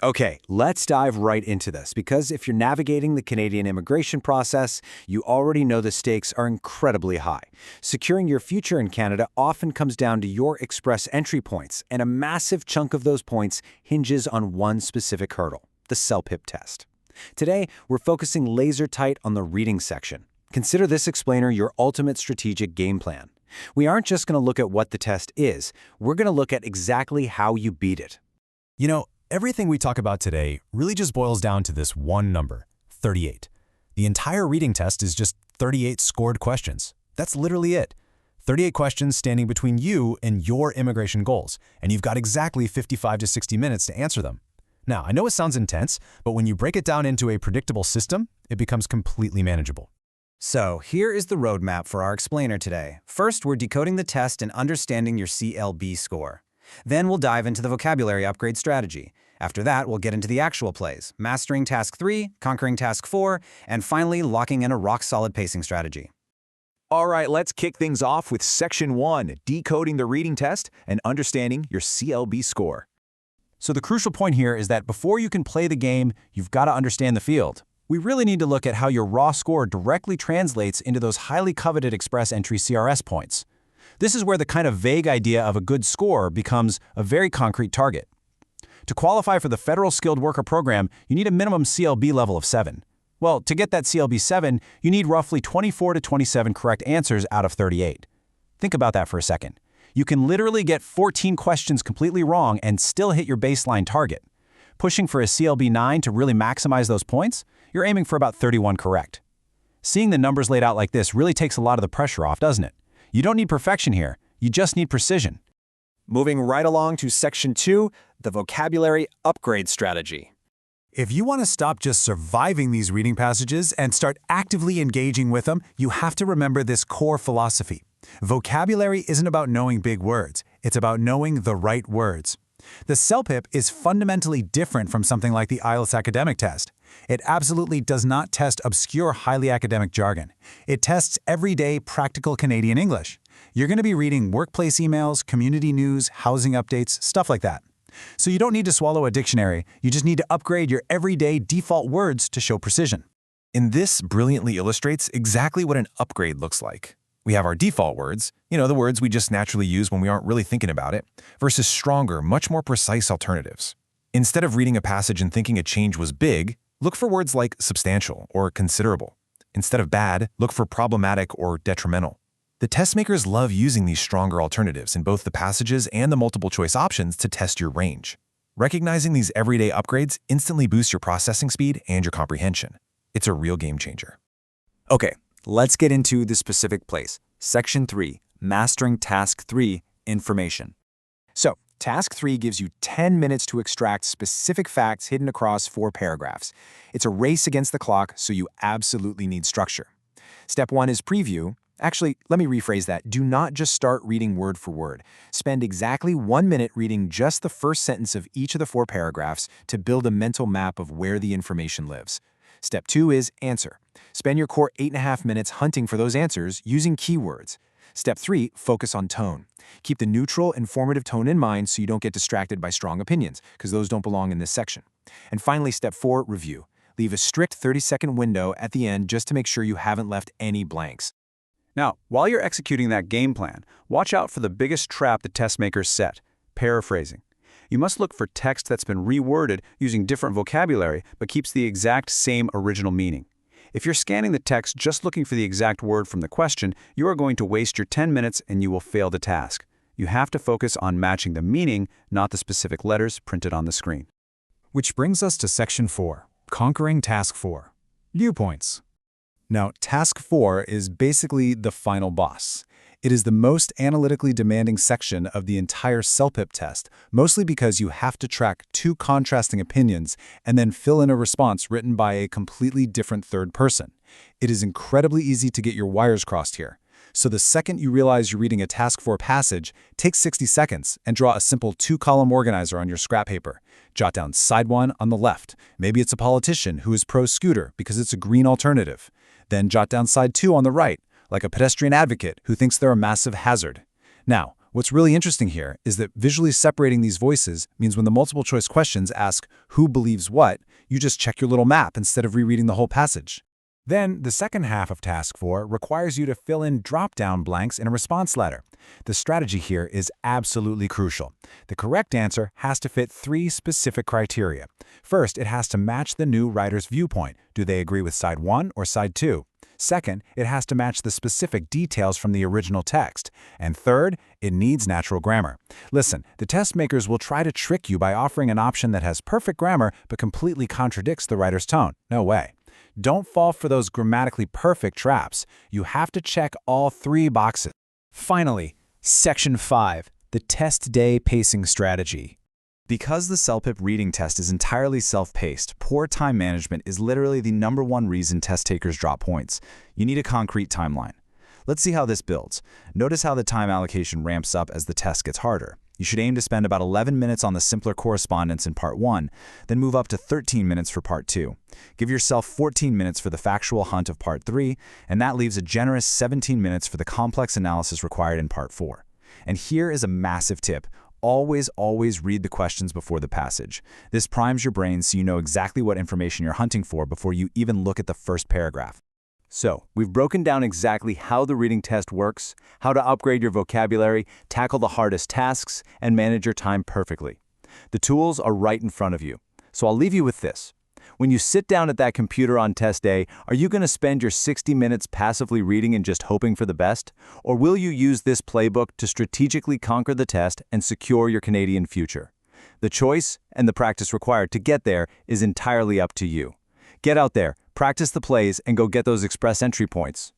Okay, let's dive right into this because if you're navigating the Canadian immigration process, you already know the stakes are incredibly high. Securing your future in Canada often comes down to your express entry points, and a massive chunk of those points hinges on one specific hurdle, the Celpip test. Today, we're focusing laser tight on the reading section. Consider this explainer your ultimate strategic game plan. We aren't just going to look at what the test is, we're going to look at exactly how you beat it. You know, everything we talk about today really just boils down to this one number, 38. The entire reading test is just 38 scored questions. That's literally it. 38 questions standing between you and your immigration goals, and you've got exactly 55 to 60 minutes to answer them. Now, I know it sounds intense, but when you break it down into a predictable system, it becomes completely manageable. So, here is the roadmap for our explainer today. First, we're decoding the test and understanding your CLB score. Then we'll dive into the vocabulary upgrade strategy. After that, we'll get into the actual plays, mastering Task 3, conquering Task 4, and finally locking in a rock-solid pacing strategy. All right, let's kick things off with Section 1, decoding the reading test and understanding your CLB score. So the crucial point here is that before you can play the game, you've got to understand the field. We really need to look at how your raw score directly translates into those highly coveted Express Entry CRS points. This is where the kind of vague idea of a good score becomes a very concrete target. To qualify for the Federal Skilled Worker Program, you need a minimum CLB level of 7. Well, to get that CLB 7, you need roughly 24 to 27 correct answers out of 38. Think about that for a second. You can literally get 14 questions completely wrong and still hit your baseline target. Pushing for a CLB 9 to really maximize those points, you're aiming for about 31 correct. Seeing the numbers laid out like this really takes a lot of the pressure off, doesn't it? You don't need perfection here, you just need precision. Moving right along to Section 2, the vocabulary upgrade strategy. If you want to stop just surviving these reading passages and start actively engaging with them, you have to remember this core philosophy. Vocabulary isn't about knowing big words, it's about knowing the right words. The Celpip is fundamentally different from something like the IELTS academic test. It absolutely does not test obscure, highly academic jargon. It tests everyday, practical Canadian English. You're going to be reading workplace emails, community news, housing updates, stuff like that. So you don't need to swallow a dictionary, you just need to upgrade your everyday default words to show precision. And this brilliantly illustrates exactly what an upgrade looks like. We have our default words, the words we just naturally use when we aren't really thinking about it, versus stronger, much more precise alternatives. Instead of reading a passage and thinking a change was big, look for words like substantial or considerable. Instead of bad, look for problematic or detrimental. The test makers love using these stronger alternatives in both the passages and the multiple choice options to test your range. Recognizing these everyday upgrades instantly boosts your processing speed and your comprehension. It's a real game changer. Okay, let's get into the specific place. Section 3, Mastering Task 3, Information. So, Task 3 gives you 10 minutes to extract specific facts hidden across 4 paragraphs. It's a race against the clock, so you absolutely need structure. Step 1 is preview. Actually, let me rephrase that. Do not just start reading word for word. Spend exactly 1 minute reading just the first sentence of each of the 4 paragraphs to build a mental map of where the information lives. Step 2 is answer. Spend your core 8.5 minutes hunting for those answers using keywords. Step 3, focus on tone. Keep the neutral, informative tone in mind so you don't get distracted by strong opinions, because those don't belong in this section. And finally, Step 4, review. Leave a strict 30-second window at the end just to make sure you haven't left any blanks. Now, while you're executing that game plan, watch out for the biggest trap the test makers set, paraphrasing. You must look for text that's been reworded using different vocabulary but keeps the exact same original meaning. If you're scanning the text just looking for the exact word from the question, you are going to waste your 10 minutes and you will fail the task. You have to focus on matching the meaning, not the specific letters printed on the screen. Which brings us to Section 4, Conquering Task 4, Viewpoints. Now, Task 4 is basically the final boss. It is the most analytically demanding section of the entire Celpip test, mostly because you have to track 2 contrasting opinions and then fill in a response written by a completely different third person. It is incredibly easy to get your wires crossed here. So the second you realize you're reading a Task 4 passage, take 60 seconds and draw a simple 2-column organizer on your scrap paper. Jot down side 1 on the left. Maybe it's a politician who is pro-scooter because it's a green alternative. Then jot down side 2 on the right, like a pedestrian advocate who thinks they're a massive hazard. Now, What's really interesting here is that visually separating these voices means when the multiple choice questions ask who believes what, you just check your little map instead of rereading the whole passage. Then, the second half of Task 4 requires you to fill in drop-down blanks in a response letter. The strategy here is absolutely crucial. The correct answer has to fit 3 specific criteria. First, it has to match the new writer's viewpoint. Do they agree with side 1 or side 2? Second, it has to match the specific details from the original text. And third, it needs natural grammar. Listen, the test makers will try to trick you by offering an option that has perfect grammar but completely contradicts the writer's tone. No way. Don't fall for those grammatically perfect traps. You have to check all 3 boxes. Finally, Section 5, the test day pacing strategy. Because the Celpip reading test is entirely self-paced, poor time management is literally the #1 reason test takers drop points. You need a concrete timeline. Let's see how this builds. Notice how the time allocation ramps up as the test gets harder. You should aim to spend about 11 minutes on the simpler correspondence in Part 1, then move up to 13 minutes for Part 2. Give yourself 14 minutes for the factual hunt of Part 3, and that leaves a generous 17 minutes for the complex analysis required in Part 4. And here is a massive tip. Always read the questions before the passage. This primes your brain so you know exactly what information you're hunting for before you even look at the first paragraph. So, we've broken down exactly how the reading test works, how to upgrade your vocabulary, tackle the hardest tasks, and manage your time perfectly. The tools are right in front of you. So I'll leave you with this. When you sit down at that computer on test day, are you going to spend your 60 minutes passively reading and just hoping for the best? Or will you use this playbook to strategically conquer the test and secure your Canadian future? The choice and the practice required to get there is entirely up to you. Get out there, practice the plays, and go get those express entry points.